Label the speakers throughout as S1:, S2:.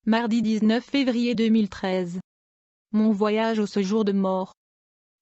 S1: Mardi 19 février 2013. Mon voyage au séjour de mort.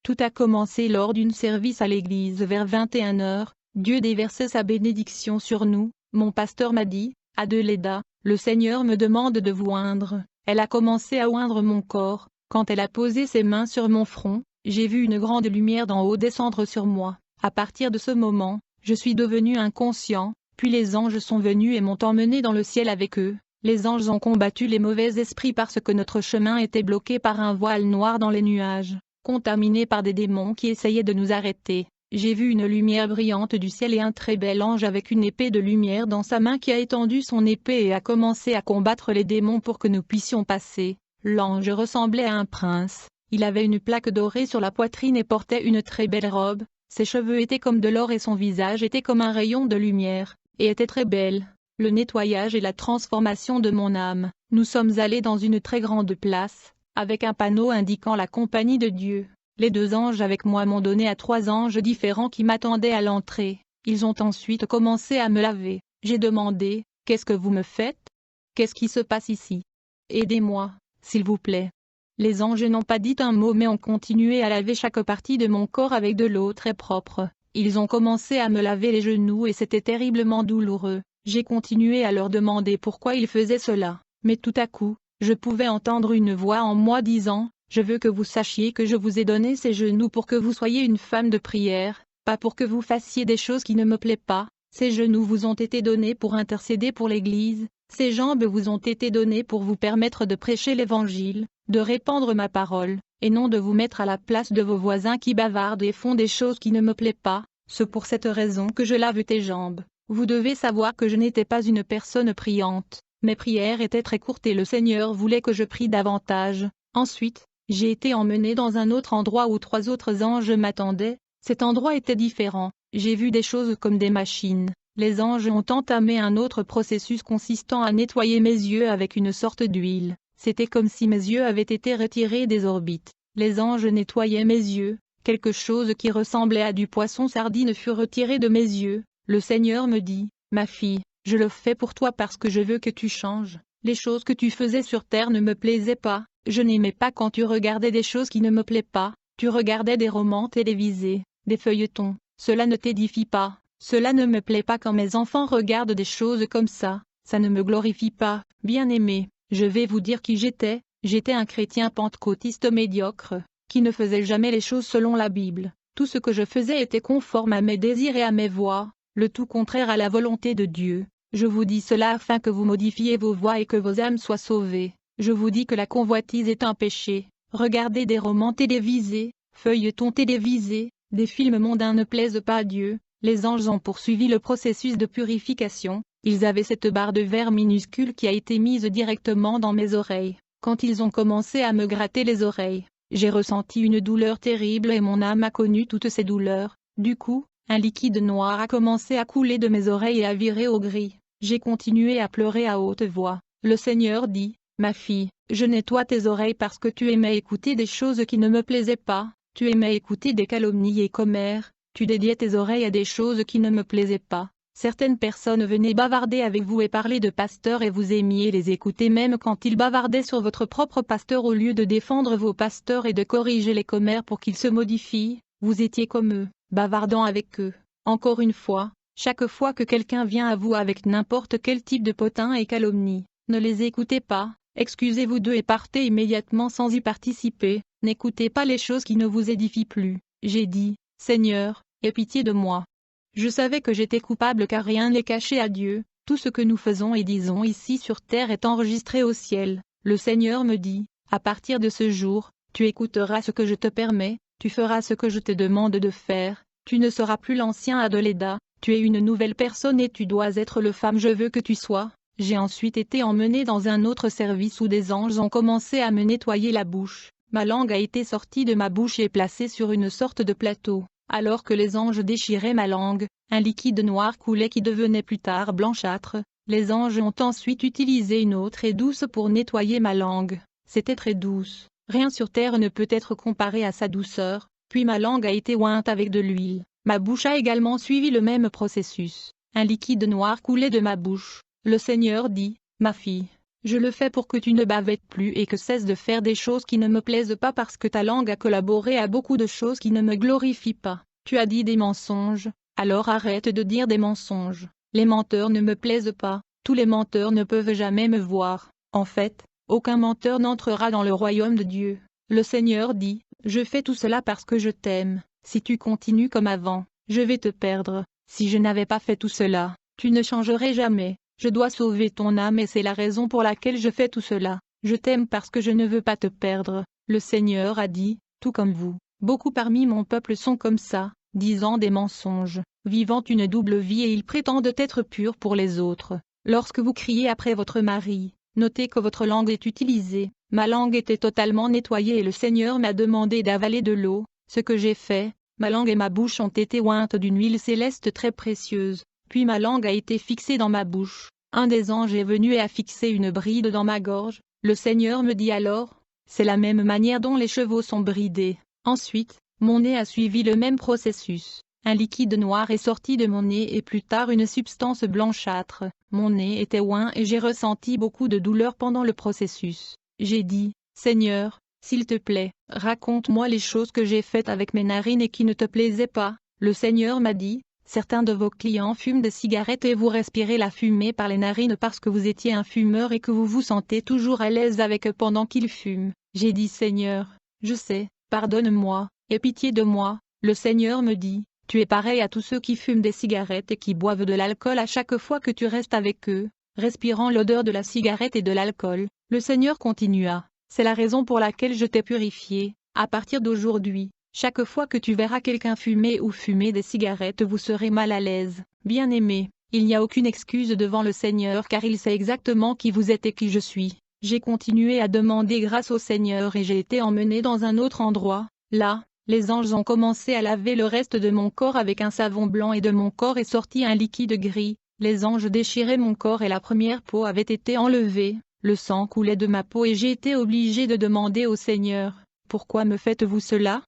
S1: Tout a commencé lors d'une service à l'église vers 21 h. Dieu déversait sa bénédiction sur nous. Mon pasteur m'a dit, Adelaida, le Seigneur me demande de vous oindre. Elle a commencé à oindre mon corps. Quand elle a posé ses mains sur mon front, j'ai vu une grande lumière d'en haut descendre sur moi. À partir de ce moment, je suis devenu inconscient, puis les anges sont venus et m'ont emmené dans le ciel avec eux. Les anges ont combattu les mauvais esprits parce que notre chemin était bloqué par un voile noir dans les nuages, contaminé par des démons qui essayaient de nous arrêter. J'ai vu une lumière brillante du ciel et un très bel ange avec une épée de lumière dans sa main qui a étendu son épée et a commencé à combattre les démons pour que nous puissions passer. L'ange ressemblait à un prince. Il avait une plaque dorée sur la poitrine et portait une très belle robe. Ses cheveux étaient comme de l'or et son visage était comme un rayon de lumière, et était très belle. Le nettoyage et la transformation de mon âme. Nous sommes allés dans une très grande place, avec un panneau indiquant la compagnie de Dieu. Les deux anges avec moi m'ont donné à 3 anges différents qui m'attendaient à l'entrée. Ils ont ensuite commencé à me laver. J'ai demandé, « Qu'est-ce que vous me faites? Qu'est-ce qui se passe ici? Aidez-moi, s'il vous plaît. » Les anges n'ont pas dit un mot mais ont continué à laver chaque partie de mon corps avec de l'eau très propre. Ils ont commencé à me laver les genoux et c'était terriblement douloureux. J'ai continué à leur demander pourquoi ils faisaient cela, mais tout à coup, je pouvais entendre une voix en moi disant, « Je veux que vous sachiez que je vous ai donné ces genoux pour que vous soyez une femme de prière, pas pour que vous fassiez des choses qui ne me plaisent pas. Ces genoux vous ont été donnés pour intercéder pour l'Église, ces jambes vous ont été données pour vous permettre de prêcher l'Évangile, de répandre ma parole, et non de vous mettre à la place de vos voisins qui bavardent et font des choses qui ne me plaisent pas. C'est pour cette raison que je lave tes jambes. Vous devez savoir que je n'étais pas une personne priante. Mes prières étaient très courtes et le Seigneur voulait que je prie davantage. Ensuite, j'ai été emmené dans un autre endroit où 3 autres anges m'attendaient. Cet endroit était différent. J'ai vu des choses comme des machines. Les anges ont entamé un autre processus consistant à nettoyer mes yeux avec une sorte d'huile. C'était comme si mes yeux avaient été retirés des orbites. Les anges nettoyaient mes yeux. Quelque chose qui ressemblait à du poisson sardine fut retiré de mes yeux. Le Seigneur me dit, « Ma fille, je le fais pour toi parce que je veux que tu changes. Les choses que tu faisais sur terre ne me plaisaient pas. Je n'aimais pas quand tu regardais des choses qui ne me plaisent pas. Tu regardais des romans télévisés, des feuilletons. Cela ne t'édifie pas. Cela ne me plaît pas quand mes enfants regardent des choses comme ça. Ça ne me glorifie pas. Bien-aimé, je vais vous dire qui j'étais. J'étais un chrétien pentecôtiste médiocre, qui ne faisait jamais les choses selon la Bible. Tout ce que je faisais était conforme à mes désirs et à mes voies. Le tout contraire à la volonté de Dieu. Je vous dis cela afin que vous modifiez vos voies et que vos âmes soient sauvées. Je vous dis que la convoitise est un péché. Regardez des romans télévisés, feuilletons télévisés, des films mondains ne plaisent pas à Dieu. Les anges ont poursuivi le processus de purification. Ils avaient cette barre de verre minuscule qui a été mise directement dans mes oreilles. Quand ils ont commencé à me gratter les oreilles, j'ai ressenti une douleur terrible et mon âme a connu toutes ces douleurs. Du coup, un liquide noir a commencé à couler de mes oreilles et à virer au gris. J'ai continué à pleurer à haute voix. Le Seigneur dit, « Ma fille, je nettoie tes oreilles parce que tu aimais écouter des choses qui ne me plaisaient pas. Tu aimais écouter des calomnies et commères. Tu dédiais tes oreilles à des choses qui ne me plaisaient pas. Certaines personnes venaient bavarder avec vous et parler de pasteurs et vous aimiez les écouter même quand ils bavardaient sur votre propre pasteur au lieu de défendre vos pasteurs et de corriger les commères pour qu'ils se modifient. Vous étiez comme eux, bavardant avec eux. Encore une fois, chaque fois que quelqu'un vient à vous avec n'importe quel type de potin et calomnie, ne les écoutez pas, excusez-vous d'eux et partez immédiatement sans y participer, n'écoutez pas les choses qui ne vous édifient plus. J'ai dit, « Seigneur, aie pitié de moi. » Je savais que j'étais coupable car rien n'est caché à Dieu, tout ce que nous faisons et disons ici sur terre est enregistré au ciel. Le Seigneur me dit, « À partir de ce jour, tu écouteras ce que je te permets, tu feras ce que je te demande de faire, tu ne seras plus l'ancien Adelaida, tu es une nouvelle personne et tu dois être le femme je veux que tu sois. » J'ai ensuite été emmené dans un autre service où des anges ont commencé à me nettoyer la bouche. Ma langue a été sortie de ma bouche et placée sur une sorte de plateau. Alors que les anges déchiraient ma langue, un liquide noir coulait qui devenait plus tard blanchâtre. Les anges ont ensuite utilisé une eau très douce pour nettoyer ma langue. C'était très douce. Rien sur terre ne peut être comparé à sa douceur. Puis ma langue a été ointe avec de l'huile. Ma bouche a également suivi le même processus. Un liquide noir coulait de ma bouche. Le Seigneur dit, « Ma fille, Je le fais pour que tu ne bavettes plus et que cesses de faire des choses qui ne me plaisent pas parce que ta langue a collaboré à beaucoup de choses qui ne me glorifient pas. Tu as dit des mensonges, alors arrête de dire des mensonges. Les menteurs ne me plaisent pas, tous les menteurs ne peuvent jamais me voir. En fait, aucun menteur n'entrera dans le royaume de Dieu. Le Seigneur dit, je fais tout cela parce que je t'aime. Si tu continues comme avant, je vais te perdre. Si je n'avais pas fait tout cela, tu ne changerais jamais. Je dois sauver ton âme et c'est la raison pour laquelle je fais tout cela. Je t'aime parce que je ne veux pas te perdre. Le Seigneur a dit, tout comme vous. Beaucoup parmi mon peuple sont comme ça, disant des mensonges, vivant une double vie et ils prétendent être purs pour les autres. Lorsque vous criez après votre mari, notez que votre langue est utilisée. Ma langue était totalement nettoyée et le Seigneur m'a demandé d'avaler de l'eau, ce que j'ai fait. Ma langue et ma bouche ont été ointes d'une huile céleste très précieuse, puis ma langue a été fixée dans ma bouche. Un des anges est venu et a fixé une bride dans ma gorge. Le Seigneur me dit alors, c'est la même manière dont les chevaux sont bridés. Ensuite, mon nez a suivi le même processus. Un liquide noir est sorti de mon nez et plus tard une substance blanchâtre. Mon nez était oint et j'ai ressenti beaucoup de douleur pendant le processus. J'ai dit, Seigneur, s'il te plaît, raconte-moi les choses que j'ai faites avec mes narines et qui ne te plaisaient pas. Le Seigneur m'a dit, certains de vos clients fument des cigarettes et vous respirez la fumée par les narines parce que vous étiez un fumeur et que vous vous sentez toujours à l'aise avec eux pendant qu'ils fument. J'ai dit Seigneur, je sais, pardonne-moi, aie pitié de moi. Le Seigneur me dit, tu es pareil à tous ceux qui fument des cigarettes et qui boivent de l'alcool à chaque fois que tu restes avec eux, respirant l'odeur de la cigarette et de l'alcool. Le Seigneur continua, c'est la raison pour laquelle je t'ai purifié. À partir d'aujourd'hui, chaque fois que tu verras quelqu'un fumer ou fumer des cigarettes vous serez mal à l'aise. Bien-aimé, il n'y a aucune excuse devant le Seigneur car il sait exactement qui vous êtes et qui je suis. J'ai continué à demander grâce au Seigneur et j'ai été emmené dans un autre endroit. Là, les anges ont commencé à laver le reste de mon corps avec un savon blanc et de mon corps est sorti un liquide gris. Les anges déchiraient mon corps et la première peau avait été enlevée. Le sang coulait de ma peau et j'ai été obligé de demander au Seigneur, « Pourquoi me faites-vous cela ?»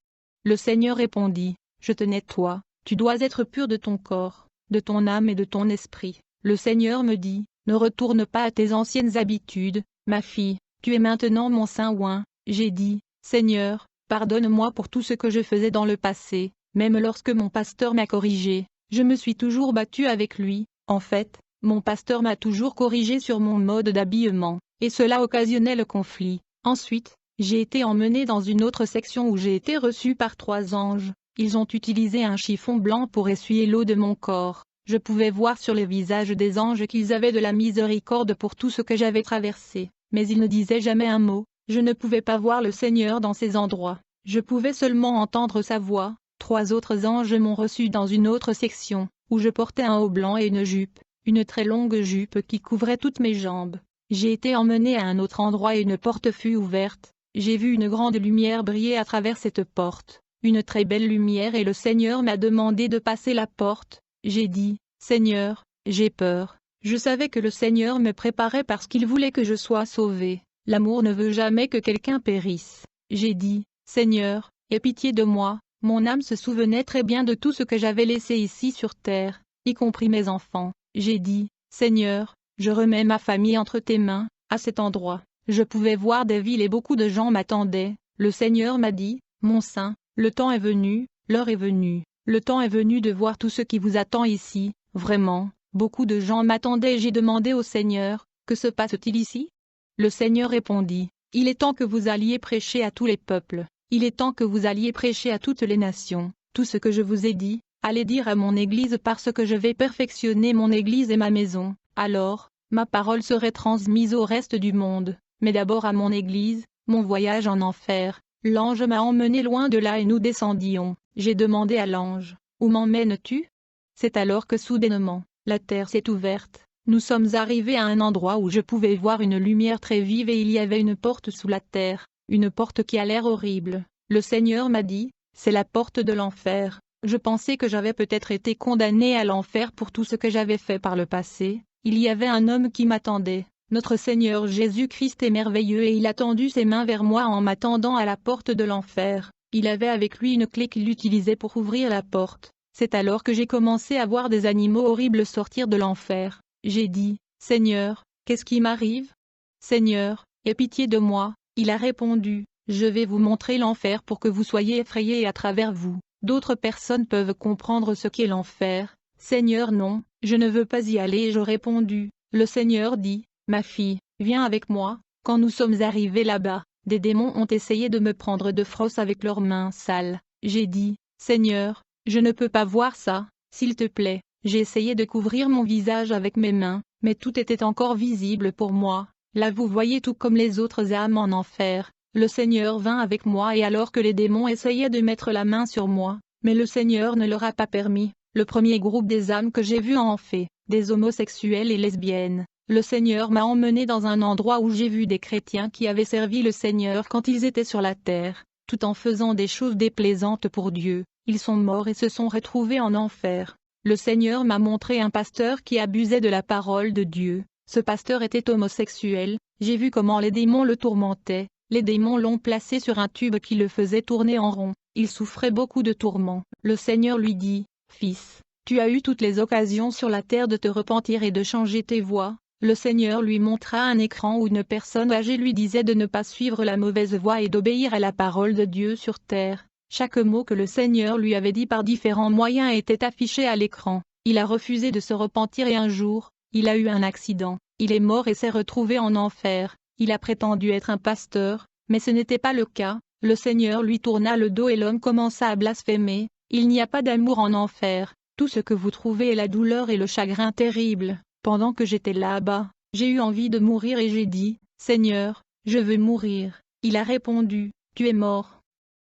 S1: Le Seigneur répondit, « Je te nettoie, tu dois être pur de ton corps, de ton âme et de ton esprit. » Le Seigneur me dit, « Ne retourne pas à tes anciennes habitudes, ma fille, tu es maintenant mon saint oint. » J'ai dit, « Seigneur, pardonne-moi pour tout ce que je faisais dans le passé, même lorsque mon pasteur m'a corrigé, je me suis toujours battu avec lui. En fait, mon pasteur m'a toujours corrigé sur mon mode d'habillement, et cela occasionnait le conflit. Ensuite, j'ai été emmené dans une autre section où j'ai été reçu par 3 anges. Ils ont utilisé un chiffon blanc pour essuyer l'eau de mon corps. Je pouvais voir sur les visages des anges qu'ils avaient de la miséricorde pour tout ce que j'avais traversé, mais ils ne disaient jamais un mot. Je ne pouvais pas voir le Seigneur dans ces endroits. Je pouvais seulement entendre sa voix. 3 autres anges m'ont reçu dans une autre section, où je portais un haut blanc et une jupe, une très longue jupe qui couvrait toutes mes jambes. J'ai été emmené à un autre endroit et une porte fut ouverte. J'ai vu une grande lumière briller à travers cette porte, une très belle lumière et le Seigneur m'a demandé de passer la porte. J'ai dit, Seigneur, j'ai peur. Je savais que le Seigneur me préparait parce qu'il voulait que je sois sauvé. L'amour ne veut jamais que quelqu'un périsse. J'ai dit, Seigneur, aie pitié de moi. Mon âme se souvenait très bien de tout ce que j'avais laissé ici sur terre, y compris mes enfants. J'ai dit, Seigneur, je remets ma famille entre tes mains. À cet endroit, je pouvais voir des villes et beaucoup de gens m'attendaient. Le Seigneur m'a dit, mon saint, le temps est venu, l'heure est venue. Le temps est venu de voir tout ce qui vous attend ici. Vraiment, beaucoup de gens m'attendaient et j'ai demandé au Seigneur, que se passe-t-il ici? Le Seigneur répondit, il est temps que vous alliez prêcher à tous les peuples. Il est temps que vous alliez prêcher à toutes les nations. Tout ce que je vous ai dit, allez dire à mon Église parce que je vais perfectionner mon Église et ma maison. Alors, ma parole serait transmise au reste du monde, mais d'abord à mon Église. Mon voyage en enfer. L'ange m'a emmené loin de là et nous descendions. J'ai demandé à l'ange, où m'emmènes-tu? C'est alors que soudainement, la terre s'est ouverte. Nous sommes arrivés à un endroit où je pouvais voir une lumière très vive et il y avait une porte sous la terre, une porte qui a l'air horrible. Le Seigneur m'a dit, c'est la porte de l'enfer. Je pensais que j'avais peut-être été condamné à l'enfer pour tout ce que j'avais fait par le passé. Il y avait un homme qui m'attendait. Notre Seigneur Jésus-Christ est merveilleux et il a tendu ses mains vers moi en m'attendant à la porte de l'enfer. Il avait avec lui une clé qu'il utilisait pour ouvrir la porte. C'est alors que j'ai commencé à voir des animaux horribles sortir de l'enfer. J'ai dit, Seigneur, qu'est-ce qui m'arrive? Seigneur, aie pitié de moi. Il a répondu, je vais vous montrer l'enfer pour que vous soyez effrayés à travers vous. D'autres personnes peuvent comprendre ce qu'est l'enfer. Seigneur, non, je ne veux pas y aller. Et je répondu. Le Seigneur dit, ma fille, viens avec moi. Quand nous sommes arrivés là-bas, des démons ont essayé de me prendre de force avec leurs mains sales. J'ai dit, Seigneur, je ne peux pas voir ça, s'il te plaît. J'ai essayé de couvrir mon visage avec mes mains, mais tout était encore visible pour moi. Là vous voyez, tout comme les autres âmes en enfer, le Seigneur vint avec moi, et alors que les démons essayaient de mettre la main sur moi, mais le Seigneur ne leur a pas permis. Le premier groupe des âmes que j'ai vu en fait, des homosexuels et lesbiennes. Le Seigneur m'a emmené dans un endroit où j'ai vu des chrétiens qui avaient servi le Seigneur quand ils étaient sur la terre, tout en faisant des choses déplaisantes pour Dieu. Ils sont morts et se sont retrouvés en enfer. Le Seigneur m'a montré un pasteur qui abusait de la parole de Dieu. Ce pasteur était homosexuel. J'ai vu comment les démons le tourmentaient. Les démons l'ont placé sur un tube qui le faisait tourner en rond. Il souffrait beaucoup de tourments. Le Seigneur lui dit, « Fils, tu as eu toutes les occasions sur la terre de te repentir et de changer tes voies. » Le Seigneur lui montra un écran où une personne âgée lui disait de ne pas suivre la mauvaise voie et d'obéir à la parole de Dieu sur terre. Chaque mot que le Seigneur lui avait dit par différents moyens était affiché à l'écran. Il a refusé de se repentir et un jour, il a eu un accident. Il est mort et s'est retrouvé en enfer. Il a prétendu être un pasteur, mais ce n'était pas le cas. Le Seigneur lui tourna le dos et l'homme commença à blasphémer. Il n'y a pas d'amour en enfer. Tout ce que vous trouvez est la douleur et le chagrin terrible. Pendant que j'étais là-bas, j'ai eu envie de mourir et j'ai dit, « Seigneur, je veux mourir. » Il a répondu, « Tu es mort. »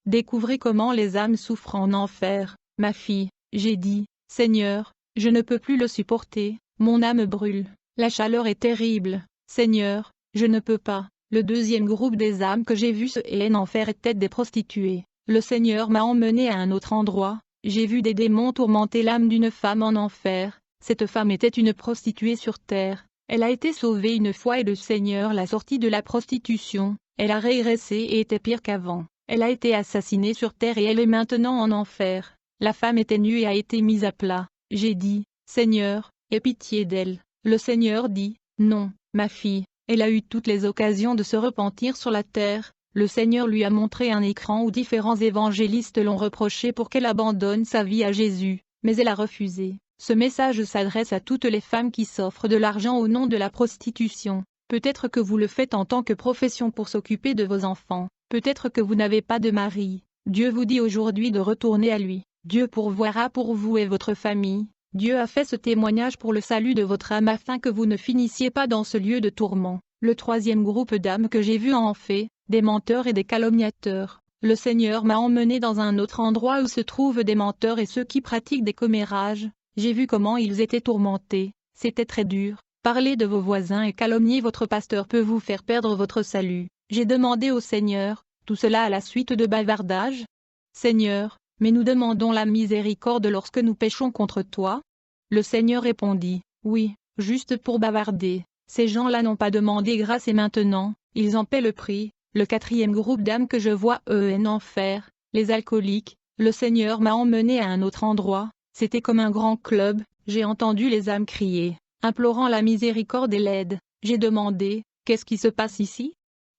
S1: Découvrez comment les âmes souffrent en enfer, ma fille. J'ai dit, « Seigneur, je ne peux plus le supporter, mon âme brûle. La chaleur est terrible. Seigneur, je ne peux pas. » Le deuxième groupe des âmes que j'ai vu se en enfer étaient des prostituées. Le Seigneur m'a emmené à un autre endroit. J'ai vu des démons tourmenter l'âme d'une femme en enfer. Cette femme était une prostituée sur terre. Elle a été sauvée une fois et le Seigneur l'a sortie de la prostitution. Elle a régressé et était pire qu'avant. Elle a été assassinée sur terre et elle est maintenant en enfer. La femme était nue et a été mise à plat. J'ai dit, « Seigneur, aie pitié d'elle. » Le Seigneur dit, « Non, ma fille, elle a eu toutes les occasions de se repentir sur la terre. » Le Seigneur lui a montré un écran où différents évangélistes l'ont reproché pour qu'elle abandonne sa vie à Jésus, mais elle a refusé. Ce message s'adresse à toutes les femmes qui s'offrent de l'argent au nom de la prostitution. Peut-être que vous le faites en tant que profession pour s'occuper de vos enfants. Peut-être que vous n'avez pas de mari. Dieu vous dit aujourd'hui de retourner à lui. Dieu pourvoira pour vous et votre famille. Dieu a fait ce témoignage pour le salut de votre âme afin que vous ne finissiez pas dans ce lieu de tourment. Le troisième groupe d'âmes que j'ai vu en fait, des menteurs et des calomniateurs. Le Seigneur m'a emmené dans un autre endroit où se trouvent des menteurs et ceux qui pratiquent des commérages. J'ai vu comment ils étaient tourmentés. C'était très dur. Parler de vos voisins et calomnier votre pasteur peut vous faire perdre votre salut. J'ai demandé au Seigneur, tout cela à la suite de bavardages. Seigneur, mais nous demandons la miséricorde lorsque nous péchons contre toi. Le Seigneur répondit, oui, juste pour bavarder. Ces gens-là n'ont pas demandé grâce et maintenant, ils en paient le prix. Le quatrième groupe d'âmes que je vois en enfer, les alcooliques. Le Seigneur m'a emmené à un autre endroit. C'était comme un grand club. J'ai entendu les âmes crier, implorant la miséricorde et l'aide. J'ai demandé, qu'est-ce qui se passe ici?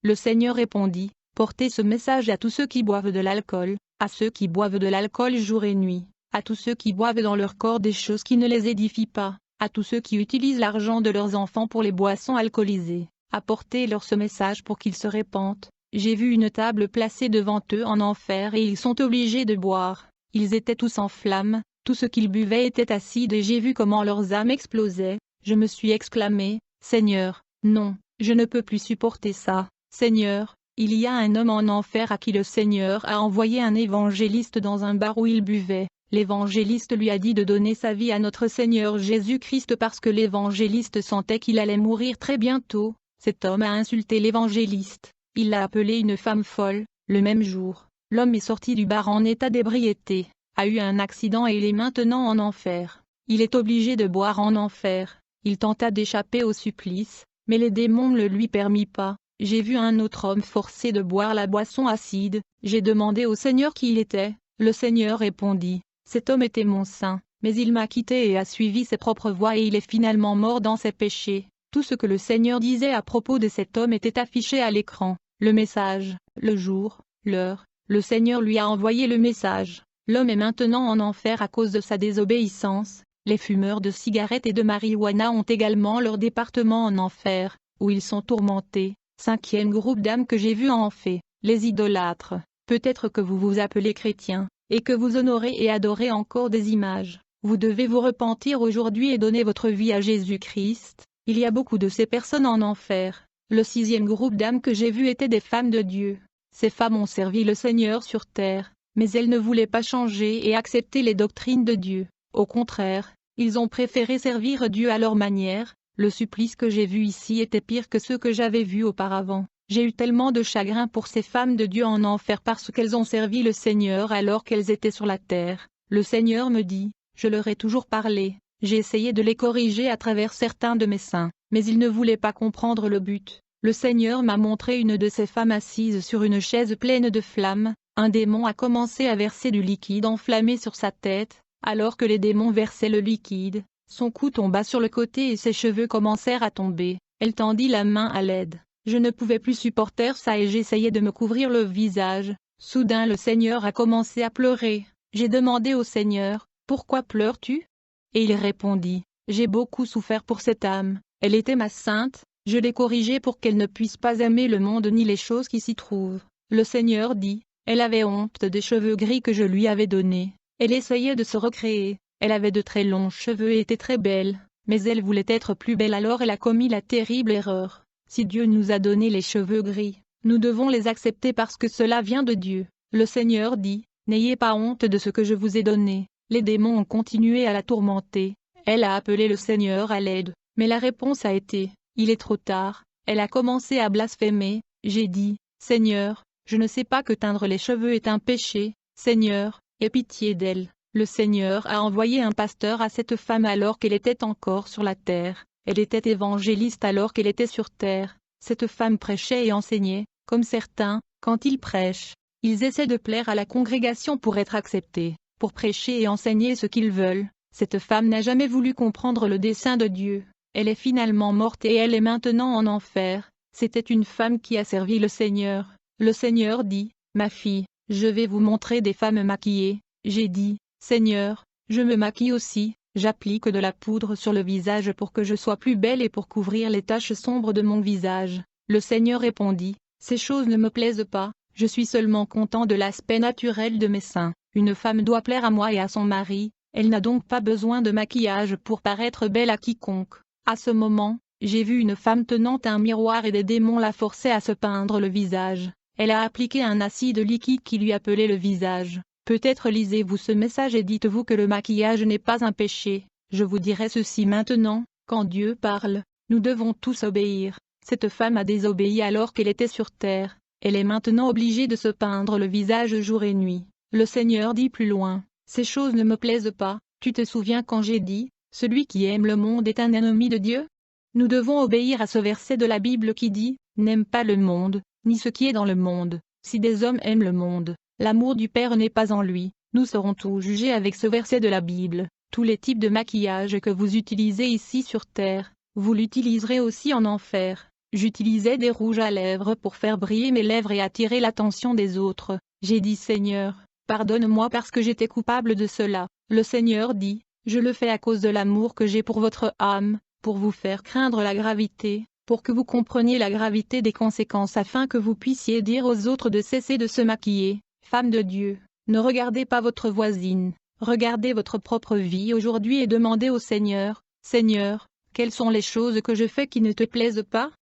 S1: Le Seigneur répondit, portez ce message à tous ceux qui boivent de l'alcool, à ceux qui boivent de l'alcool jour et nuit, à tous ceux qui boivent dans leur corps des choses qui ne les édifient pas, à tous ceux qui utilisent l'argent de leurs enfants pour les boissons alcoolisées, apportez-leur ce message pour qu'ils se repentent. J'ai vu une table placée devant eux en enfer et ils sont obligés de boire. Ils étaient tous en flammes, tout ce qu'ils buvaient était acide et j'ai vu comment leurs âmes explosaient. Je me suis exclamé, Seigneur, non, je ne peux plus supporter ça. Seigneur, il y a un homme en enfer à qui le Seigneur a envoyé un évangéliste dans un bar où il buvait. L'évangéliste lui a dit de donner sa vie à notre Seigneur Jésus-Christ parce que l'évangéliste sentait qu'il allait mourir très bientôt. Cet homme a insulté l'évangéliste. Il l'a appelé une femme folle. Le même jour, l'homme est sorti du bar en état d'ébriété, a eu un accident et il est maintenant en enfer. Il est obligé de boire en enfer. Il tenta d'échapper au supplice, mais les démons ne le lui permirent pas. J'ai vu un autre homme forcé de boire la boisson acide. J'ai demandé au Seigneur qui il était. Le Seigneur répondit, cet homme était mon saint, mais il m'a quitté et a suivi ses propres voies et il est finalement mort dans ses péchés. Tout ce que le Seigneur disait à propos de cet homme était affiché à l'écran. Le message, le jour, l'heure, le Seigneur lui a envoyé le message. L'homme est maintenant en enfer à cause de sa désobéissance. Les fumeurs de cigarettes et de marijuana ont également leur département en enfer, où ils sont tourmentés. Cinquième groupe d'âmes que j'ai vu en fait, les idolâtres. Peut-être que vous vous appelez chrétien, et que vous honorez et adorez encore des images. Vous devez vous repentir aujourd'hui et donner votre vie à Jésus-Christ. Il y a beaucoup de ces personnes en enfer. Le sixième groupe d'âmes que j'ai vu était des femmes de Dieu. Ces femmes ont servi le Seigneur sur terre, mais elles ne voulaient pas changer et accepter les doctrines de Dieu. Au contraire, ils ont préféré servir Dieu à leur manière. Le supplice que j'ai vu ici était pire que ceux que j'avais vus auparavant. J'ai eu tellement de chagrin pour ces femmes de Dieu en enfer parce qu'elles ont servi le Seigneur alors qu'elles étaient sur la terre. Le Seigneur me dit, je leur ai toujours parlé, j'ai essayé de les corriger à travers certains de mes saints, mais ils ne voulaient pas comprendre le but. Le Seigneur m'a montré une de ces femmes assise sur une chaise pleine de flammes. Un démon a commencé à verser du liquide enflammé sur sa tête. Alors que les démons versaient le liquide, son cou tomba sur le côté et ses cheveux commencèrent à tomber. Elle tendit la main à l'aide. Je ne pouvais plus supporter ça et j'essayais de me couvrir le visage. Soudain le Seigneur a commencé à pleurer. J'ai demandé au Seigneur, « Pourquoi pleures-tu » Et il répondit, « J'ai beaucoup souffert pour cette âme, elle était ma sainte, je l'ai corrigée pour qu'elle ne puisse pas aimer le monde ni les choses qui s'y trouvent. » Le Seigneur dit, « Elle avait honte des cheveux gris que je lui avais donnés. Elle essayait de se recréer, elle avait de très longs cheveux et était très belle, mais elle voulait être plus belle alors elle a commis la terrible erreur. Si Dieu nous a donné les cheveux gris, nous devons les accepter parce que cela vient de Dieu. » Le Seigneur dit, « N'ayez pas honte de ce que je vous ai donné. » Les démons ont continué à la tourmenter. Elle a appelé le Seigneur à l'aide, mais la réponse a été, « Il est trop tard. » Elle a commencé à blasphémer. J'ai dit, « Seigneur, je ne sais pas que teindre les cheveux est un péché. Seigneur, aie pitié d'elle. » Le Seigneur a envoyé un pasteur à cette femme alors qu'elle était encore sur la terre. Elle était évangéliste alors qu'elle était sur terre. Cette femme prêchait et enseignait, comme certains, quand ils prêchent. Ils essaient de plaire à la congrégation pour être acceptés, pour prêcher et enseigner ce qu'ils veulent. Cette femme n'a jamais voulu comprendre le dessein de Dieu. Elle est finalement morte et elle est maintenant en enfer. C'était une femme qui a servi le Seigneur. Le Seigneur dit, « Ma fille, je vais vous montrer des femmes maquillées. » J'ai dit, « Seigneur, je me maquille aussi, j'applique de la poudre sur le visage pour que je sois plus belle et pour couvrir les taches sombres de mon visage. » Le Seigneur répondit, « Ces choses ne me plaisent pas, je suis seulement content de l'aspect naturel de mes seins. Une femme doit plaire à moi et à son mari, elle n'a donc pas besoin de maquillage pour paraître belle à quiconque. » À ce moment, j'ai vu une femme tenant un miroir et des démons la forçaient à se peindre le visage. Elle a appliqué un acide liquide qui lui appelait le visage. Peut-être lisez-vous ce message et dites-vous que le maquillage n'est pas un péché. Je vous dirai ceci maintenant, quand Dieu parle, nous devons tous obéir. Cette femme a désobéi alors qu'elle était sur terre. Elle est maintenant obligée de se peindre le visage jour et nuit. Le Seigneur dit plus loin, « Ces choses ne me plaisent pas. Tu te souviens quand j'ai dit, celui qui aime le monde est un ennemi de Dieu ?» Nous devons obéir à ce verset de la Bible qui dit, « N'aime pas le monde, ni ce qui est dans le monde. Si des hommes aiment le monde, l'amour du Père n'est pas en lui. » Nous serons tous jugés avec ce verset de la Bible. Tous les types de maquillage que vous utilisez ici sur terre, vous l'utiliserez aussi en enfer. J'utilisais des rouges à lèvres pour faire briller mes lèvres et attirer l'attention des autres. J'ai dit, « Seigneur, pardonne-moi parce que j'étais coupable de cela. » Le Seigneur dit, « Je le fais à cause de l'amour que j'ai pour votre âme, pour vous faire craindre la gravité, pour que vous compreniez la gravité des conséquences afin que vous puissiez dire aux autres de cesser de se maquiller. » Femme de Dieu, ne regardez pas votre voisine, regardez votre propre vie aujourd'hui et demandez au Seigneur, « Seigneur, quelles sont les choses que je fais qui ne te plaisent pas ?»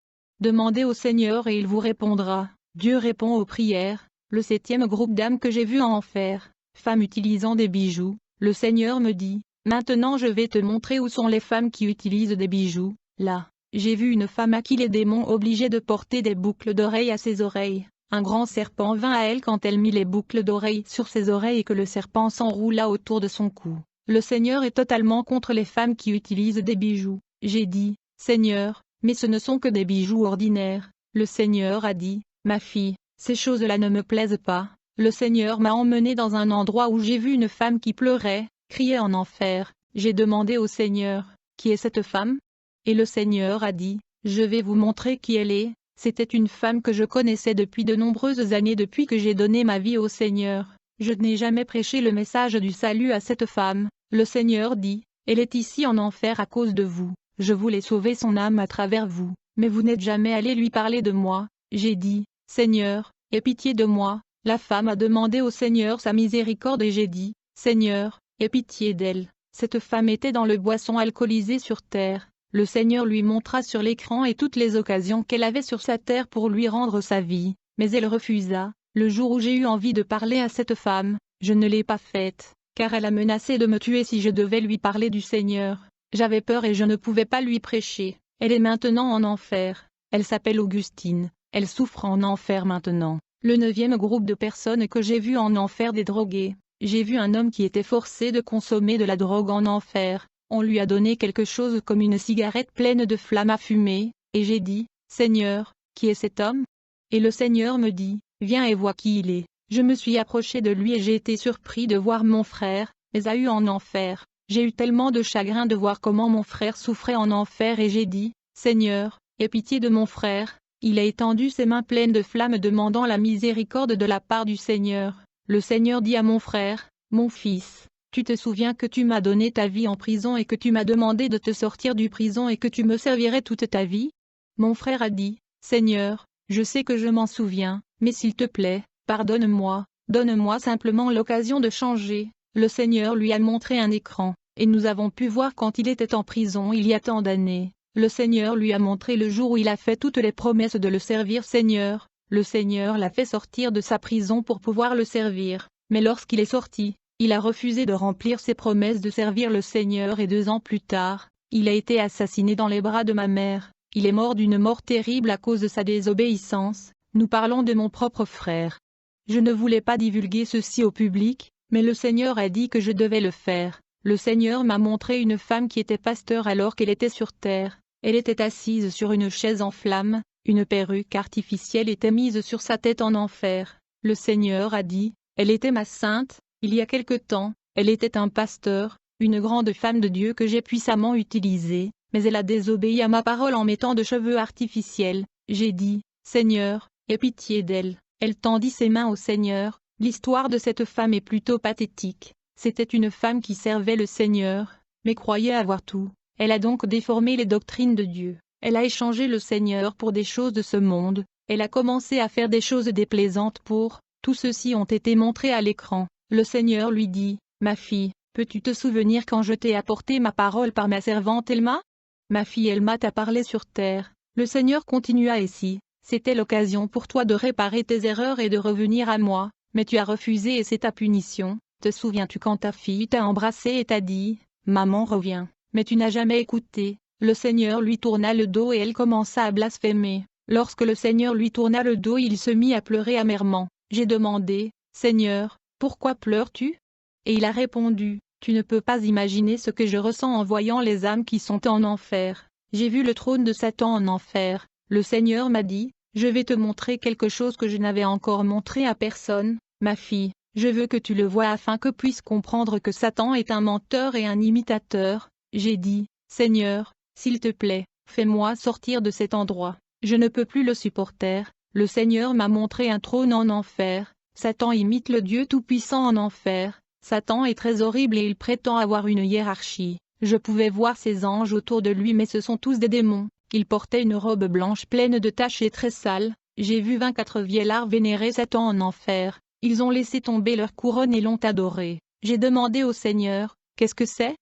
S1: Demandez au Seigneur et il vous répondra. Dieu répond aux prières. Le septième groupe d'âmes que j'ai vu en enfer, femmes utilisant des bijoux, le Seigneur me dit, « Maintenant je vais te montrer où sont les femmes qui utilisent des bijoux. » Là, j'ai vu une femme à qui les démons obligeaient de porter des boucles d'oreilles à ses oreilles. Un grand serpent vint à elle quand elle mit les boucles d'oreilles sur ses oreilles et que le serpent s'enroula autour de son cou. Le Seigneur est totalement contre les femmes qui utilisent des bijoux. J'ai dit, « Seigneur, mais ce ne sont que des bijoux ordinaires. » Le Seigneur a dit, « Ma fille, ces choses-là ne me plaisent pas. » Le Seigneur m'a emmené dans un endroit où j'ai vu une femme qui pleurait, criait en enfer. J'ai demandé au Seigneur, « Qui est cette femme ?» Et le Seigneur a dit, je vais vous montrer qui elle est. C'était une femme que je connaissais depuis de nombreuses années depuis que j'ai donné ma vie au Seigneur. Je n'ai jamais prêché le message du salut à cette femme. Le Seigneur dit, elle est ici en enfer à cause de vous. Je voulais sauver son âme à travers vous, mais vous n'êtes jamais allé lui parler de moi. J'ai dit, Seigneur, aie pitié de moi. La femme a demandé au Seigneur sa miséricorde et j'ai dit, Seigneur, aie pitié d'elle. Cette femme était dans le boisson alcoolisé sur terre. Le Seigneur lui montra sur l'écran et toutes les occasions qu'elle avait sur sa terre pour lui rendre sa vie, mais elle refusa. Le jour où j'ai eu envie de parler à cette femme, je ne l'ai pas faite, car elle a menacé de me tuer si je devais lui parler du Seigneur. J'avais peur et je ne pouvais pas lui prêcher. Elle est maintenant en enfer. Elle s'appelle Augustine. Elle souffre en enfer maintenant. Le 9e groupe de personnes que j'ai vu en enfer des drogués. J'ai vu un homme qui était forcé de consommer de la drogue en enfer. On lui a donné quelque chose comme une cigarette pleine de flammes à fumer, et j'ai dit, Seigneur, qui est cet homme? Et le Seigneur me dit, viens et vois qui il est. Je me suis approché de lui et j'ai été surpris de voir mon frère, Ésaü en enfer. J'ai eu tellement de chagrin de voir comment mon frère souffrait en enfer et j'ai dit, Seigneur, aie pitié de mon frère. Il a étendu ses mains pleines de flammes demandant la miséricorde de la part du Seigneur. Le Seigneur dit à mon frère, mon fils, tu te souviens que tu m'as donné ta vie en prison et que tu m'as demandé de te sortir du prison et que tu me servirais toute ta vie? Mon frère a dit, Seigneur, je sais que je m'en souviens, mais s'il te plaît, pardonne-moi, donne-moi simplement l'occasion de changer. Le Seigneur lui a montré un écran, et nous avons pu voir quand il était en prison il y a tant d'années. Le Seigneur lui a montré le jour où il a fait toutes les promesses de le servir Seigneur. Le Seigneur l'a fait sortir de sa prison pour pouvoir le servir, mais lorsqu'il est sorti, il a refusé de remplir ses promesses de servir le Seigneur et 2 ans plus tard, il a été assassiné dans les bras de ma mère. Il est mort d'une mort terrible à cause de sa désobéissance. Nous parlons de mon propre frère. Je ne voulais pas divulguer ceci au public, mais le Seigneur a dit que je devais le faire. Le Seigneur m'a montré une femme qui était pasteur alors qu'elle était sur terre. Elle était assise sur une chaise en flammes, une perruque artificielle était mise sur sa tête en enfer. Le Seigneur a dit, elle était ma sainte, il y a quelque temps, elle était un pasteur, une grande femme de Dieu que j'ai puissamment utilisée, mais elle a désobéi à ma parole en mettant de cheveux artificiels. J'ai dit, Seigneur, aie pitié d'elle. Elle tendit ses mains au Seigneur. L'histoire de cette femme est plutôt pathétique. C'était une femme qui servait le Seigneur, mais croyait avoir tout. Elle a donc déformé les doctrines de Dieu. Elle a échangé le Seigneur pour des choses de ce monde. Elle a commencé à faire des choses déplaisantes pour. Tout ceci ont été montrés à l'écran. Le Seigneur lui dit, ma fille, peux-tu te souvenir quand je t'ai apporté ma parole par ma servante Elma? Ma fille Elma t'a parlé sur terre. Le Seigneur continua ainsi. C'était l'occasion pour toi de réparer tes erreurs et de revenir à moi, mais tu as refusé et c'est ta punition. Te souviens-tu quand ta fille t'a embrassé et t'a dit, maman reviens, mais tu n'as jamais écouté. Le Seigneur lui tourna le dos et elle commença à blasphémer. Lorsque le Seigneur lui tourna le dos, il se mit à pleurer amèrement. J'ai demandé, Seigneur, pourquoi pleures-tu? Et il a répondu, tu ne peux pas imaginer ce que je ressens en voyant les âmes qui sont en enfer. J'ai vu le trône de Satan en enfer. Le Seigneur m'a dit, je vais te montrer quelque chose que je n'avais encore montré à personne, ma fille. Je veux que tu le vois afin que puisses comprendre que Satan est un menteur et un imitateur. J'ai dit, Seigneur, s'il te plaît, fais-moi sortir de cet endroit. Je ne peux plus le supporter. Le Seigneur m'a montré un trône en enfer. Satan imite le Dieu Tout-Puissant en enfer. Satan est très horrible et il prétend avoir une hiérarchie. Je pouvais voir ses anges autour de lui mais ce sont tous des démons. Il portait une robe blanche pleine de taches et très sale. J'ai vu 24 vieillards vénérer Satan en enfer. Ils ont laissé tomber leur couronne et l'ont adoré. J'ai demandé au Seigneur, qu'est-ce que c'est?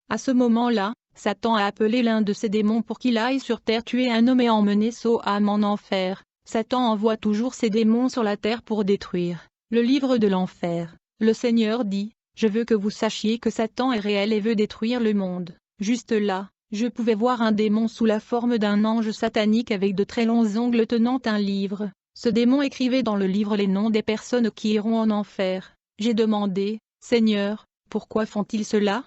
S1: À ce moment-là, Satan a appelé l'un de ses démons pour qu'il aille sur terre tuer un homme et emmener son âme en enfer. Satan envoie toujours ses démons sur la terre pour détruire. Le livre de l'enfer. Le Seigneur dit, je veux que vous sachiez que Satan est réel et veut détruire le monde. Juste là, je pouvais voir un démon sous la forme d'un ange satanique avec de très longs ongles tenant un livre. Ce démon écrivait dans le livre les noms des personnes qui iront en enfer. J'ai demandé, Seigneur, pourquoi font-ils cela?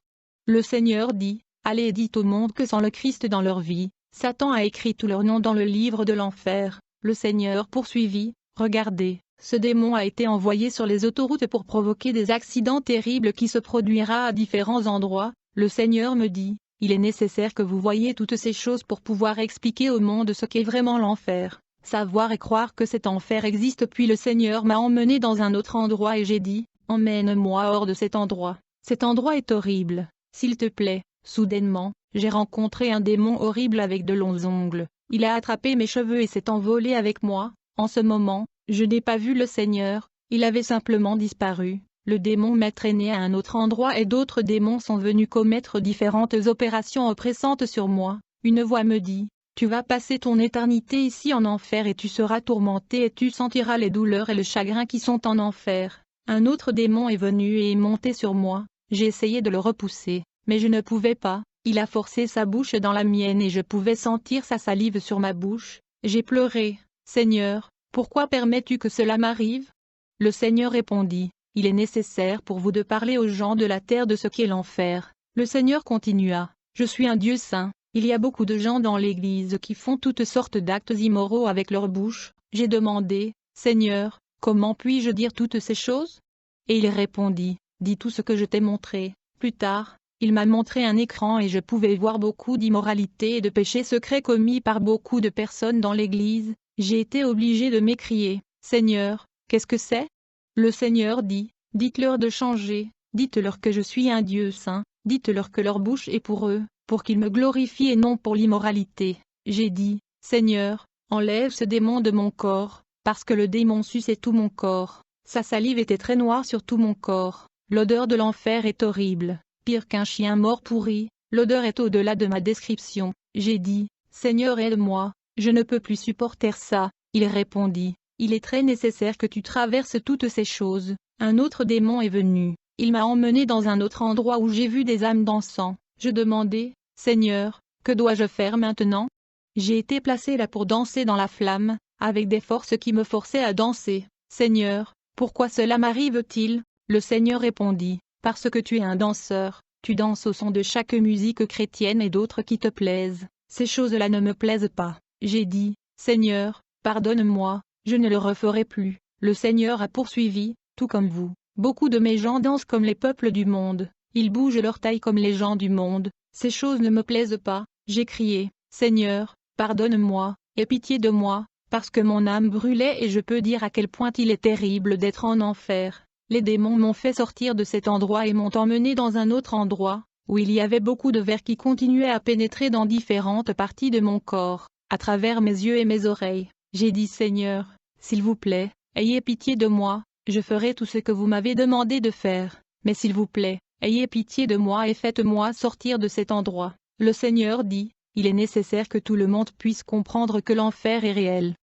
S1: Le Seigneur dit, allez et dites au monde que sans le Christ dans leur vie, Satan a écrit tous leurs noms dans le livre de l'enfer. Le Seigneur poursuivit, regardez, ce démon a été envoyé sur les autoroutes pour provoquer des accidents terribles qui se produira à différents endroits. Le Seigneur me dit, il est nécessaire que vous voyiez toutes ces choses pour pouvoir expliquer au monde ce qu'est vraiment l'enfer. Savoir et croire que cet enfer existe. Puis le Seigneur m'a emmené dans un autre endroit et j'ai dit, emmène-moi hors de cet endroit. Cet endroit est horrible, s'il te plaît. Soudainement, j'ai rencontré un démon horrible avec de longs ongles. Il a attrapé mes cheveux et s'est envolé avec moi. En ce moment, je n'ai pas vu le Seigneur, il avait simplement disparu. Le démon m'a traîné à un autre endroit et d'autres démons sont venus commettre différentes opérations oppressantes sur moi. Une voix me dit, tu vas passer ton éternité ici en enfer et tu seras tourmenté et tu sentiras les douleurs et le chagrin qui sont en enfer. Un autre démon est venu et est monté sur moi. J'ai essayé de le repousser, mais je ne pouvais pas. Il a forcé sa bouche dans la mienne et je pouvais sentir sa salive sur ma bouche. J'ai pleuré. Seigneur, pourquoi permets-tu que cela m'arrive? Le Seigneur répondit, il est nécessaire pour vous de parler aux gens de la terre de ce qu'est l'enfer. Le Seigneur continua, je suis un Dieu saint. Il y a beaucoup de gens dans l'Église qui font toutes sortes d'actes immoraux avec leur bouche. J'ai demandé, Seigneur, comment puis-je dire toutes ces choses? Et il répondit, dis tout ce que je t'ai montré. Plus tard, il m'a montré un écran et je pouvais voir beaucoup d'immoralités et de péchés secrets commis par beaucoup de personnes dans l'Église. J'ai été obligé de m'écrier, Seigneur, qu'est-ce que c'est? Le Seigneur dit, dites-leur de changer, dites-leur que je suis un Dieu saint, dites-leur que leur bouche est pour eux, pour qu'ils me glorifient et non pour l'immoralité. J'ai dit, Seigneur, enlève ce démon de mon corps, parce que le démon suçait tout mon corps. Sa salive était très noire sur tout mon corps. L'odeur de l'enfer est horrible, pire qu'un chien mort pourri, l'odeur est au-delà de ma description. J'ai dit, Seigneur aide-moi, je ne peux plus supporter ça. Il répondit, il est très nécessaire que tu traverses toutes ces choses. Un autre démon est venu, il m'a emmené dans un autre endroit où j'ai vu des âmes dansant. Je demandai, Seigneur, que dois-je faire maintenant? J'ai été placé là pour danser dans la flamme, avec des forces qui me forçaient à danser. Seigneur, pourquoi cela m'arrive-t-il? Le Seigneur répondit, parce que tu es un danseur, tu danses au son de chaque musique chrétienne et d'autres qui te plaisent. Ces choses-là ne me plaisent pas. J'ai dit, Seigneur, pardonne-moi, je ne le referai plus. Le Seigneur a poursuivi, tout comme vous. Beaucoup de mes gens dansent comme les peuples du monde. Ils bougent leur taille comme les gens du monde. Ces choses ne me plaisent pas. J'ai crié, Seigneur, pardonne-moi, aie pitié de moi, parce que mon âme brûlait et je peux dire à quel point il est terrible d'être en enfer. Les démons m'ont fait sortir de cet endroit et m'ont emmené dans un autre endroit, où il y avait beaucoup de vers qui continuaient à pénétrer dans différentes parties de mon corps, à travers mes yeux et mes oreilles. J'ai dit Seigneur, s'il vous plaît, ayez pitié de moi, je ferai tout ce que vous m'avez demandé de faire, mais s'il vous plaît, ayez pitié de moi et faites-moi sortir de cet endroit. Le Seigneur dit, il est nécessaire que tout le monde puisse comprendre que l'enfer est réel.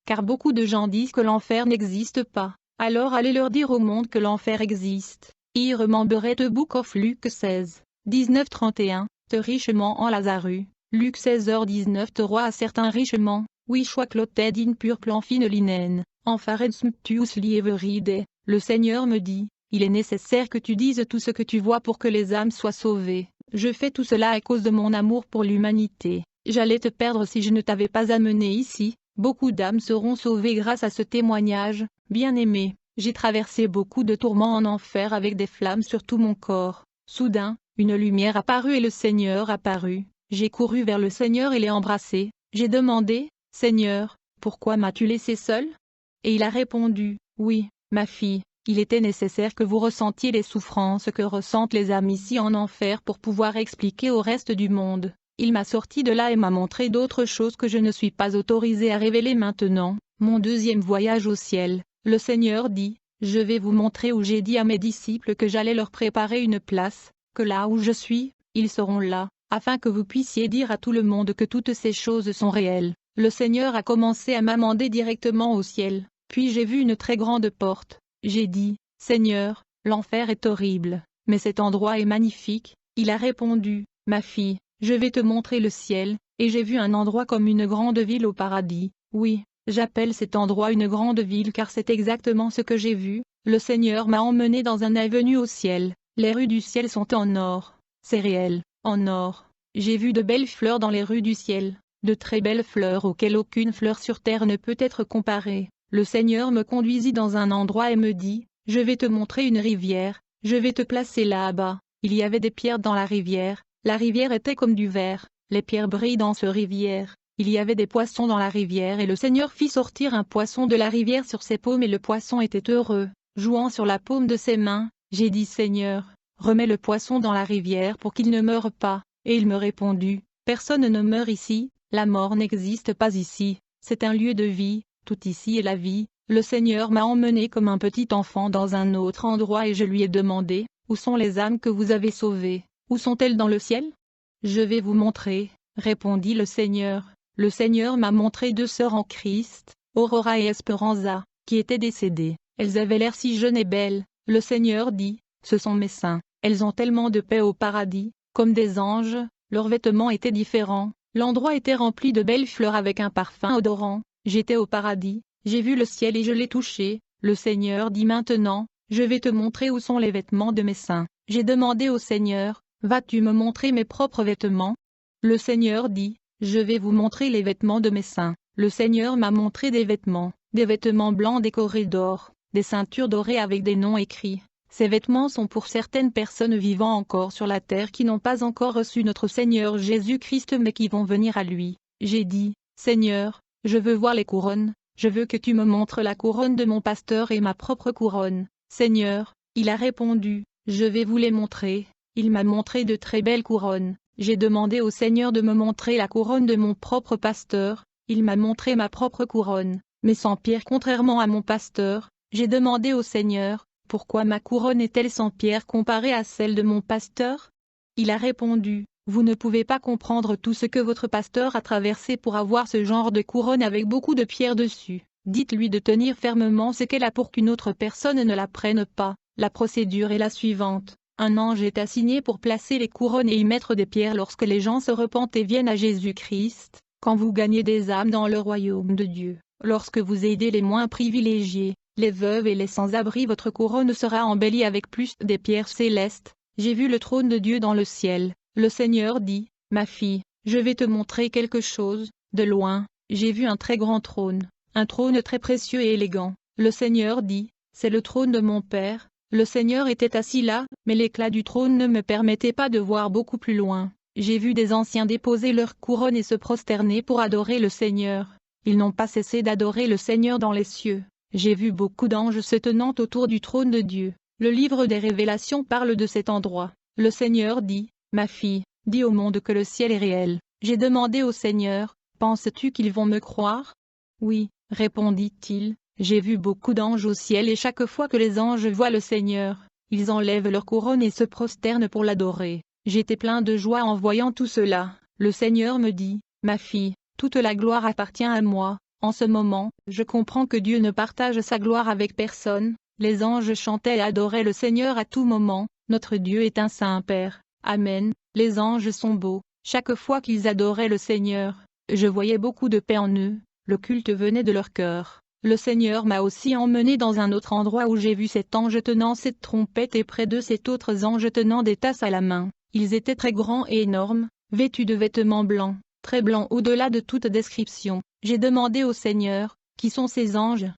S1: Car beaucoup de gens disent que l'enfer n'existe pas. Alors allez leur dire au monde que l'enfer existe. I remembered the book of Luc 16, 19-31, te richement en Lazarus. Luc 16h19 te roi à certains richement, oui choix clotted in purple en fine linen, en fared sumptuously every day. Le Seigneur me dit, il est nécessaire que tu dises tout ce que tu vois pour que les âmes soient sauvées. Je fais tout cela à cause de mon amour pour l'humanité. J'allais te perdre si je ne t'avais pas amené ici. Beaucoup d'âmes seront sauvées grâce à ce témoignage. Bien-aimé, j'ai traversé beaucoup de tourments en enfer avec des flammes sur tout mon corps. Soudain, une lumière apparut et le Seigneur apparut. J'ai couru vers le Seigneur et l'ai embrassé. J'ai demandé, Seigneur, pourquoi m'as-tu laissé seul? Et il a répondu, oui, ma fille, il était nécessaire que vous ressentiez les souffrances que ressentent les âmes ici en enfer pour pouvoir expliquer au reste du monde. Il m'a sorti de là et m'a montré d'autres choses que je ne suis pas autorisé à révéler maintenant. Mon deuxième voyage au ciel, le Seigneur dit, je vais vous montrer où j'ai dit à mes disciples que j'allais leur préparer une place, que là où je suis, ils seront là, afin que vous puissiez dire à tout le monde que toutes ces choses sont réelles. Le Seigneur a commencé à m'amener directement au ciel, puis j'ai vu une très grande porte. J'ai dit, Seigneur, l'enfer est horrible, mais cet endroit est magnifique. Il a répondu, ma fille, je vais te montrer le ciel, et j'ai vu un endroit comme une grande ville au paradis. Oui, j'appelle cet endroit une grande ville car c'est exactement ce que j'ai vu. Le Seigneur m'a emmené dans un avenue au ciel. Les rues du ciel sont en or. C'est réel, en or. J'ai vu de belles fleurs dans les rues du ciel, de très belles fleurs auxquelles aucune fleur sur terre ne peut être comparée. Le Seigneur me conduisit dans un endroit et me dit, je vais te montrer une rivière, je vais te placer là-bas. Il y avait des pierres dans la rivière, La rivière était comme du verre, les pierres brillent dans ce rivière. Il y avait des poissons dans la rivière et le Seigneur fit sortir un poisson de la rivière sur ses paumes et le poisson était heureux, jouant sur la paume de ses mains. J'ai dit Seigneur, remets le poisson dans la rivière pour qu'il ne meure pas. Et il me répondit, personne ne meurt ici, la mort n'existe pas ici, c'est un lieu de vie, tout ici est la vie. Le Seigneur m'a emmené comme un petit enfant dans un autre endroit et je lui ai demandé, où sont les âmes que vous avez sauvées, où sont-elles dans le ciel? Je vais vous montrer, répondit le Seigneur. Le Seigneur m'a montré 2 sœurs en Christ, Aurora et Esperanza, qui étaient décédées. Elles avaient l'air si jeunes et belles. Le Seigneur dit, ce sont mes saints, elles ont tellement de paix au paradis, comme des anges. Leurs vêtements étaient différents, l'endroit était rempli de belles fleurs avec un parfum odorant. J'étais au paradis, j'ai vu le ciel et je l'ai touché. Le Seigneur dit maintenant, je vais te montrer où sont les vêtements de mes saints. J'ai demandé au Seigneur, vas-tu me montrer mes propres vêtements? Le Seigneur dit, je vais vous montrer les vêtements de mes saints. Le Seigneur m'a montré des vêtements blancs décorés d'or, des ceintures dorées avec des noms écrits. Ces vêtements sont pour certaines personnes vivant encore sur la terre qui n'ont pas encore reçu notre Seigneur Jésus-Christ mais qui vont venir à lui. J'ai dit, Seigneur, je veux voir les couronnes, je veux que tu me montres la couronne de mon pasteur et ma propre couronne. Seigneur, il a répondu, je vais vous les montrer. Il m'a montré de très belles couronnes. J'ai demandé au Seigneur de me montrer la couronne de mon propre pasteur, il m'a montré ma propre couronne, mais sans pierre contrairement à mon pasteur. J'ai demandé au Seigneur, pourquoi ma couronne est-elle sans pierre comparée à celle de mon pasteur? Il a répondu, vous ne pouvez pas comprendre tout ce que votre pasteur a traversé pour avoir ce genre de couronne avec beaucoup de pierres dessus. Dites-lui de tenir fermement ce qu'elle a pour qu'une autre personne ne la prenne pas. La procédure est la suivante. Un ange est assigné pour placer les couronnes et y mettre des pierres lorsque les gens se repentent et viennent à Jésus-Christ, quand vous gagnez des âmes dans le royaume de Dieu, lorsque vous aidez les moins privilégiés, les veuves et les sans-abri, votre couronne sera embellie avec plus des pierres célestes. J'ai vu le trône de Dieu dans le ciel. Le Seigneur dit, ma fille, je vais te montrer quelque chose. De loin, j'ai vu un très grand trône, un trône très précieux et élégant. Le Seigneur dit, c'est le trône de mon Père. Le Seigneur était assis là, mais l'éclat du trône ne me permettait pas de voir beaucoup plus loin. J'ai vu des anciens déposer leurs couronnes et se prosterner pour adorer le Seigneur. Ils n'ont pas cessé d'adorer le Seigneur dans les cieux. J'ai vu beaucoup d'anges se tenant autour du trône de Dieu. Le livre des Révélations parle de cet endroit. Le Seigneur dit, ma fille, dis au monde que le ciel est réel. J'ai demandé au Seigneur, penses-tu qu'ils vont me croire? Oui, répondit-il. J'ai vu beaucoup d'anges au ciel et chaque fois que les anges voient le Seigneur, ils enlèvent leur couronne et se prosternent pour l'adorer. J'étais plein de joie en voyant tout cela. Le Seigneur me dit, ma fille, toute la gloire appartient à moi. En ce moment, je comprends que Dieu ne partage sa gloire avec personne. Les anges chantaient et adoraient le Seigneur à tout moment. Notre Dieu est un saint Père. Amen. Les anges sont beaux. Chaque fois qu'ils adoraient le Seigneur, je voyais beaucoup de paix en eux. Le culte venait de leur cœur. Le Seigneur m'a aussi emmené dans un autre endroit où j'ai vu cet ange tenant cette trompette et près d'eux cet autre ange tenant des tasses à la main. Ils étaient très grands et énormes, vêtus de vêtements blancs, très blancs au-delà de toute description. J'ai demandé au Seigneur, qui sont ces anges?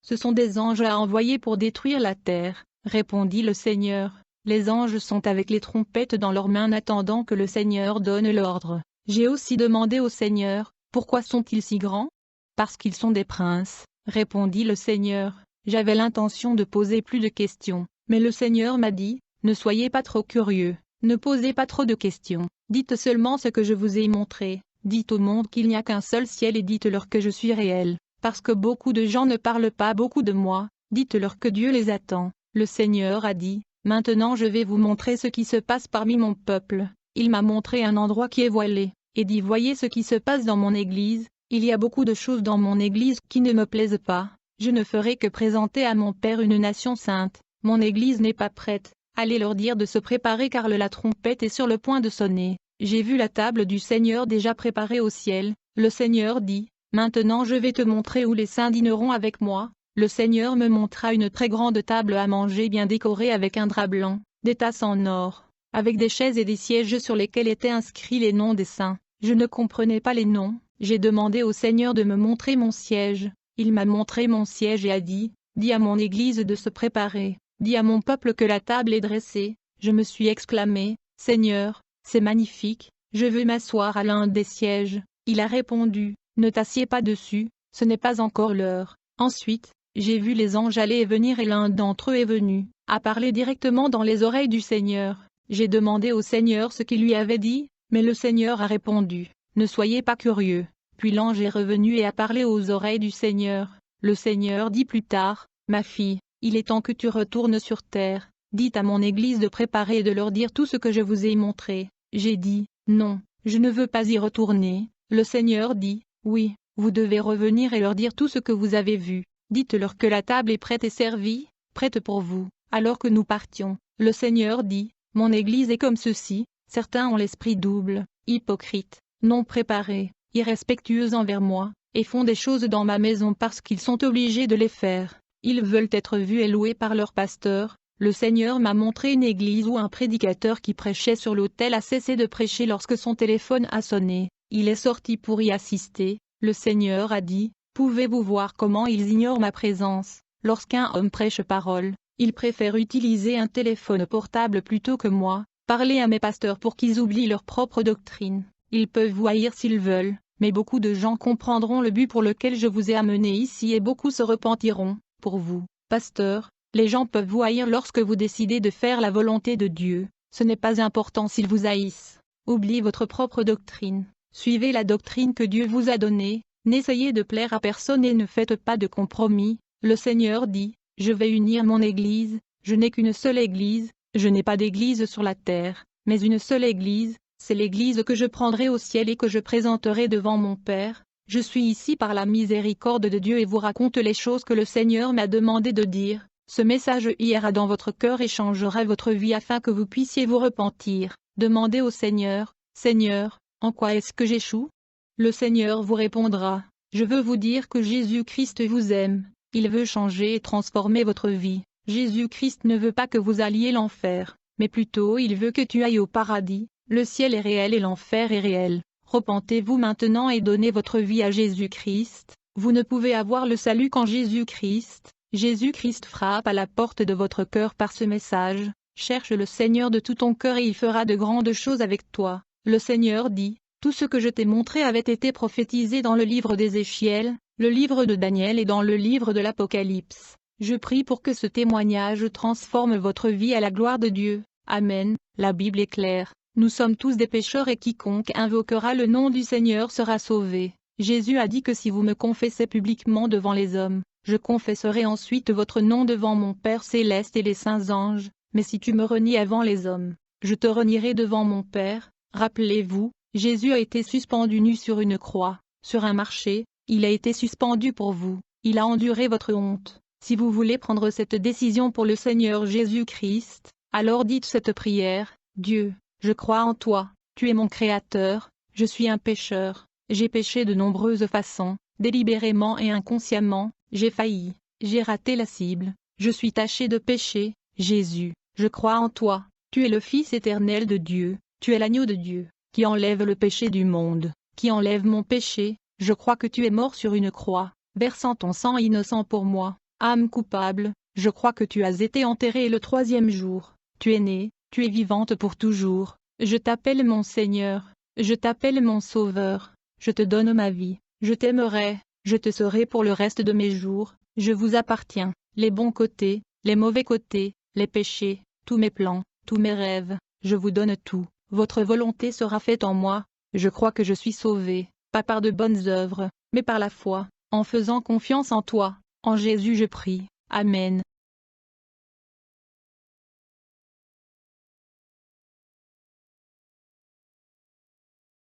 S1: Ce sont des anges à envoyer pour détruire la terre, répondit le Seigneur. Les anges sont avec les trompettes dans leurs mains attendant que le Seigneur donne l'ordre. J'ai aussi demandé au Seigneur, pourquoi sont-ils si grands? Parce qu'ils sont des princes, répondit le Seigneur. J'avais l'intention de poser plus de questions, mais le Seigneur m'a dit, ne soyez pas trop curieux, ne posez pas trop de questions, dites seulement ce que je vous ai montré, dites au monde qu'il n'y a qu'un seul ciel et dites-leur que je suis réel, parce que beaucoup de gens ne parlent pas beaucoup de moi, dites-leur que Dieu les attend. Le Seigneur a dit, maintenant je vais vous montrer ce qui se passe parmi mon peuple. Il m'a montré un endroit qui est voilé, et dit voyez ce qui se passe dans mon église. Il y a beaucoup de choses dans mon Église qui ne me plaisent pas. Je ne ferai que présenter à mon Père une nation sainte. Mon Église n'est pas prête. Allez leur dire de se préparer car la trompette est sur le point de sonner. J'ai vu la table du Seigneur déjà préparée au ciel. Le Seigneur dit, maintenant je vais te montrer où les saints dîneront avec moi. Le Seigneur me montra une très grande table à manger bien décorée avec un drap blanc, des tasses en or, avec des chaises et des sièges sur lesquels étaient inscrits les noms des saints. Je ne comprenais pas les noms. J'ai demandé au Seigneur de me montrer mon siège. Il m'a montré mon siège et a dit, dis à mon Église de se préparer, dis à mon peuple que la table est dressée. Je me suis exclamé, Seigneur, c'est magnifique, je veux m'asseoir à l'un des sièges. Il a répondu, ne t'assieds pas dessus, ce n'est pas encore l'heure. Ensuite, j'ai vu les anges aller et venir et l'un d'entre eux est venu, à parler directement dans les oreilles du Seigneur. J'ai demandé au Seigneur ce qu'il lui avait dit, mais le Seigneur a répondu, ne soyez pas curieux. Puis l'ange est revenu et a parlé aux oreilles du Seigneur. Le Seigneur dit plus tard, ma fille, il est temps que tu retournes sur terre. Dites à mon Église de préparer et de leur dire tout ce que je vous ai montré. J'ai dit, non, je ne veux pas y retourner. Le Seigneur dit, oui, vous devez revenir et leur dire tout ce que vous avez vu. Dites-leur que la table est prête et servie, prête pour vous. Alors que nous partions, le Seigneur dit, mon Église est comme ceci, certains ont l'esprit double, hypocrites, non préparés, irrespectueux envers moi, et font des choses dans ma maison parce qu'ils sont obligés de les faire. Ils veulent être vus et loués par leur pasteur. Le Seigneur m'a montré une église où un prédicateur qui prêchait sur l'autel a cessé de prêcher lorsque son téléphone a sonné. Il est sorti pour y assister. Le Seigneur a dit, pouvez-vous voir comment ils ignorent ma présence? Lorsqu'un homme prêche parole, il préfère utiliser un téléphone portable plutôt que moi. Parlez à mes pasteurs pour qu'ils oublient leur propre doctrine. Ils peuvent vous haïr s'ils veulent, mais beaucoup de gens comprendront le but pour lequel je vous ai amené ici et beaucoup se repentiront. Pour vous, pasteur, les gens peuvent vous haïr lorsque vous décidez de faire la volonté de Dieu. Ce n'est pas important s'ils vous haïssent. Oubliez votre propre doctrine. Suivez la doctrine que Dieu vous a donnée. N'essayez de plaire à personne et ne faites pas de compromis. Le Seigneur dit, je vais unir mon Église. Je n'ai qu'une seule Église. Je n'ai pas d'Église sur la terre, mais une seule Église. C'est l'Église que je prendrai au ciel et que je présenterai devant mon Père. Je suis ici par la miséricorde de Dieu et vous raconte les choses que le Seigneur m'a demandé de dire. Ce message ira dans votre cœur et changera votre vie afin que vous puissiez vous repentir. Demandez au Seigneur, Seigneur, en quoi est-ce que j'échoue? Le Seigneur vous répondra, je veux vous dire que Jésus-Christ vous aime. Il veut changer et transformer votre vie. Jésus-Christ ne veut pas que vous alliez l'enfer, mais plutôt il veut que tu ailles au paradis. Le ciel est réel et l'enfer est réel. Repentez-vous maintenant et donnez votre vie à Jésus-Christ. Vous ne pouvez avoir le salut qu'en Jésus-Christ. Jésus-Christ frappe à la porte de votre cœur par ce message. Cherche le Seigneur de tout ton cœur et il fera de grandes choses avec toi. Le Seigneur dit, tout ce que je t'ai montré avait été prophétisé dans le livre d'Ézéchiel, le livre de Daniel et dans le livre de l'Apocalypse. Je prie pour que ce témoignage transforme votre vie à la gloire de Dieu. Amen. La Bible est claire. Nous sommes tous des pécheurs et quiconque invoquera le nom du Seigneur sera sauvé. Jésus a dit que si vous me confessez publiquement devant les hommes, je confesserai ensuite votre nom devant mon Père céleste et les saints anges, mais si tu me renies avant les hommes, je te renierai devant mon Père. Rappelez-vous, Jésus a été suspendu nu sur une croix, sur un marché, il a été suspendu pour vous, il a enduré votre honte. Si vous voulez prendre cette décision pour le Seigneur Jésus-Christ, alors dites cette prière, Dieu, je crois en toi, tu es mon Créateur, je suis un pécheur, j'ai péché de nombreuses façons, délibérément et inconsciemment, j'ai failli, j'ai raté la cible, je suis taché de péché, Jésus, je crois en toi, tu es le Fils éternel de Dieu, tu es l'agneau de Dieu, qui enlève le péché du monde, qui enlève mon péché, je crois que tu es mort sur une croix, versant ton sang innocent pour moi, âme coupable, je crois que tu as été enterré le troisième jour, tu es né, tu es vivante pour toujours, je t'appelle mon Seigneur, je t'appelle mon Sauveur, je te donne ma vie, je t'aimerai, je te serai pour le reste de mes jours, je vous appartiens, les bons côtés, les mauvais côtés, les péchés, tous mes plans, tous mes rêves, je vous donne tout, votre volonté sera faite en moi, je crois que je suis sauvé, pas par de bonnes œuvres, mais par la foi, en faisant confiance en toi, en Jésus je prie, Amen.